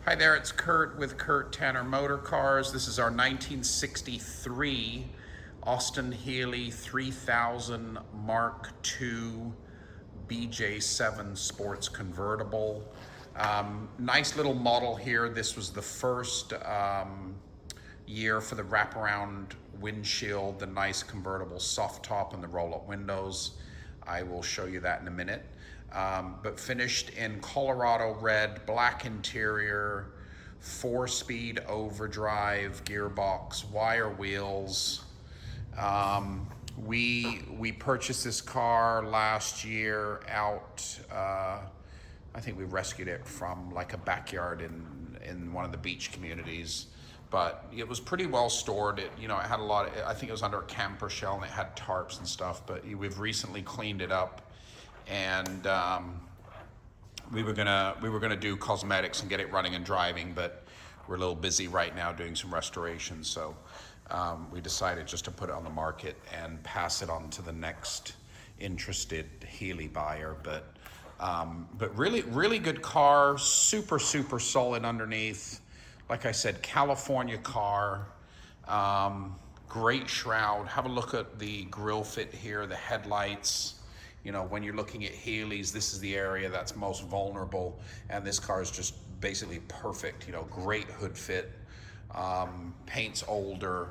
Hi there, it's Kurt with Kurt Tanner Motor Cars. This is our 1963 Austin Healey 3000 Mark II BJ7 Sports Convertible. Nice little model here. This was the first year for the wraparound windshield, the nice convertible soft top and the roll-up windows. I will show you that in a minute. But finished in Colorado red, black interior, 4-speed overdrive gearbox, wire wheels. We purchased this car last year out. I think we rescued it from like a backyard in one of the beach communities. But it was pretty well stored. It had a lot of, I think it was under a camper shell and it had tarps and stuff, but we've recently cleaned it up. And we were gonna do cosmetics and get it running and driving, but we're a little busy right now doing some restoration, so we decided just to put it on the market and pass it on to the next interested Healey buyer. But really good car, super solid underneath. Like I said, California car, great shroud. Have a look at the grill fit here, the headlights. When you're looking at Healeys, this is the area that's most vulnerable, and this car is just basically perfect. Great hood fit. Paint's older,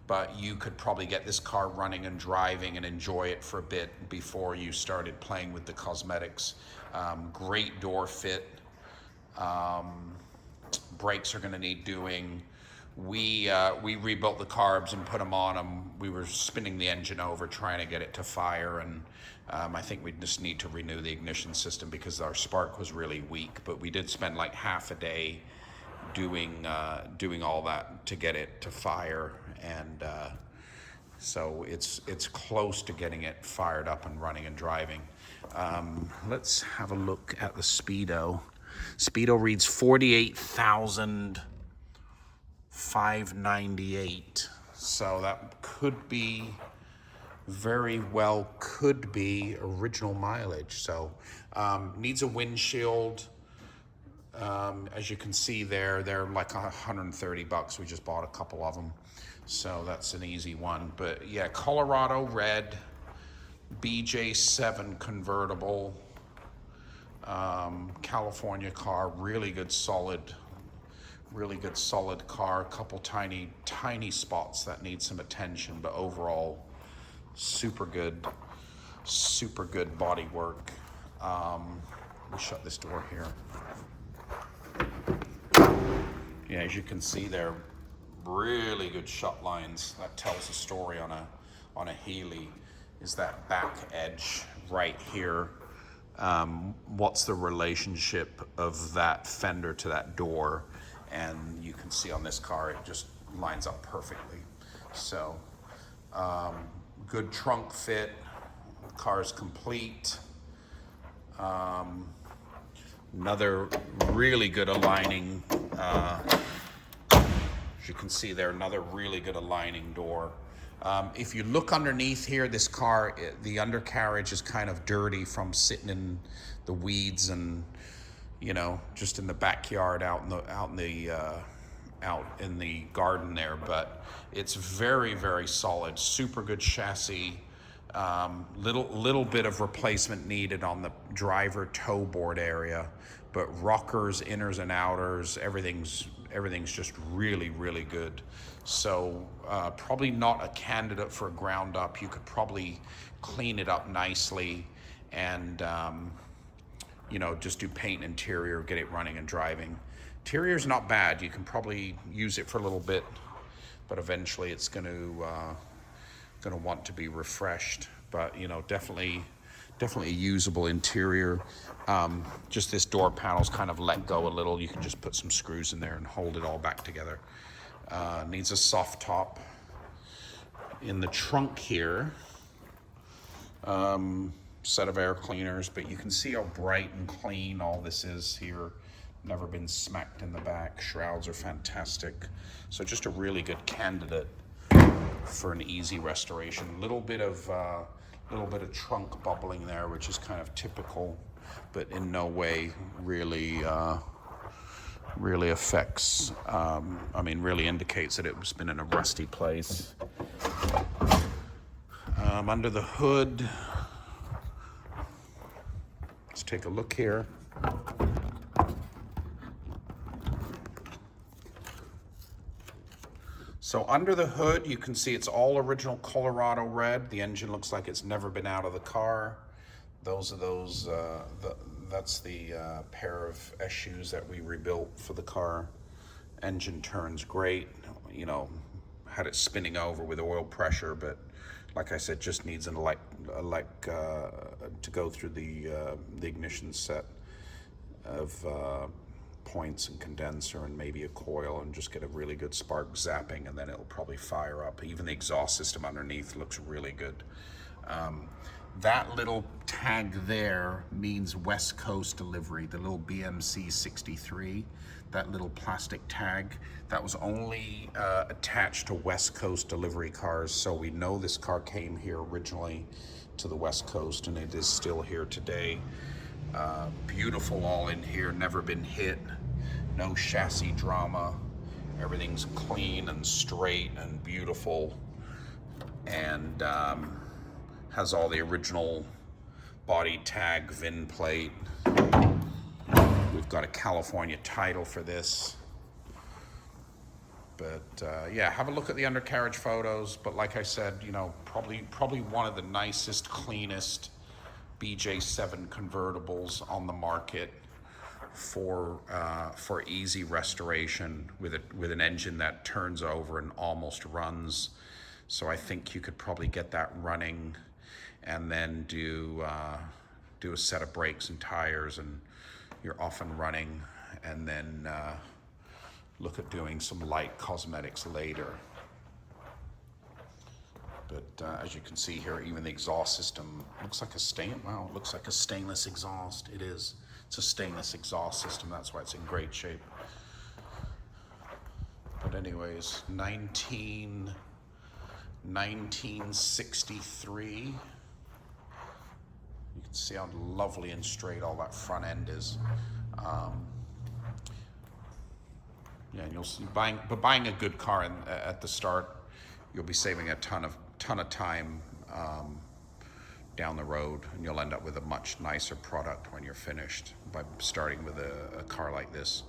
but you could probably get this car running and driving and enjoy it for a bit before you started playing with the cosmetics. Great door fit. Brakes are going to need doing. We rebuilt the carbs and put them on them. We were spinning the engine over trying to get it to fire, and I think we just need to renew the ignition system because our spark was really weak. But we did spend like half a day doing all that to get it to fire, and so it's close to getting it fired up and running and driving. Let's have a look at the Speedo. Speedo reads 48,598. So that could be, very well could be original mileage. So needs a windshield. As you can see there, they're like $130. We just bought a couple of them. So that's an easy one. But yeah, Colorado red, BJ7 convertible. California car, really good solid car. A couple tiny spots that need some attention, but overall super good body work. Let me shut this door here. Yeah, as you can see there, really good shut lines. That tells a story on a Healey, is that back edge right here. What's the relationship of that fender to that door? And you can see on this car, it just lines up perfectly. So, good trunk fit, car's complete. Another really good aligning, as you can see there, another really good aligning door. If you look underneath here, this car, the undercarriage is kind of dirty from sitting in the weeds and, just in the backyard out in the garden there. But it's very solid, super good chassis. Little bit of replacement needed on the driver toe board area, but rockers, inners and outers, everything's just really good. So probably not a candidate for a ground up. You could probably clean it up nicely and just do paint interior, get it running and driving. Interior's not bad. You can probably use it for a little bit, but eventually it's going to want to be refreshed. But definitely a usable interior. Just this door panel's kind of let go a little. You can just put some screws in there and hold it all back together. Needs a soft top. In the trunk here, set of air cleaners, but you can see how bright and clean all this is here. Never been smacked in the back. Shrouds are fantastic. So just a really good candidate for an easy restoration. Little bit of trunk bubbling there, which is kind of typical, but in no way really really affects, really indicates that it's been in a rusty place. Under the hood, let's take a look here. So under the hood, you can see it's all original Colorado red. The engine looks like it's never been out of the car. That's the pair of S-shoes that we rebuilt for the car. Engine turns great. You know, had it spinning over with oil pressure, but like I said, just needs an to go through the ignition set of points and condenser and maybe a coil and just get a really good spark zapping, and then it'll probably fire up. Even the exhaust system underneath looks really good. That little tag there means West Coast delivery, the little BMC 63, that little plastic tag, that was only attached to West Coast delivery cars, so we know this car came here originally to the West Coast, and it is still here today. Beautiful all in here, never been hit, no chassis drama, everything's clean and straight and beautiful, and has all the original body tag, VIN plate. We've got a California title for this. But yeah, have a look at the undercarriage photos. But like I said, you know, probably one of the nicest, cleanest BJ7 convertibles on the market for easy restoration with an engine that turns over and almost runs. So I think you could probably get that running, and then do a set of brakes and tires, and you're off and running, and then look at doing some light cosmetics later. But as you can see here, even the exhaust system looks like it looks like a stainless exhaust. It is. It's a stainless exhaust system. That's why it's in great shape. But anyways, 1963. You can see how lovely and straight all that front end is. Yeah, and you'll see buying a good car at the start, you'll be saving a ton of time down the road, and you'll end up with a much nicer product when you're finished by starting with a car like this.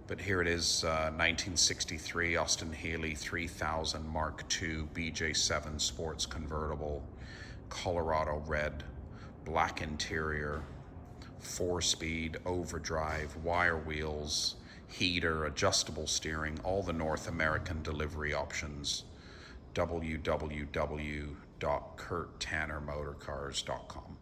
But here it is, 1963 Austin Healey 3000 Mark II BJ7 Sports Convertible, Colorado red, black interior, 4-speed, overdrive, wire wheels, heater, adjustable steering, all the North American delivery options. www.kurttannermotorcars.com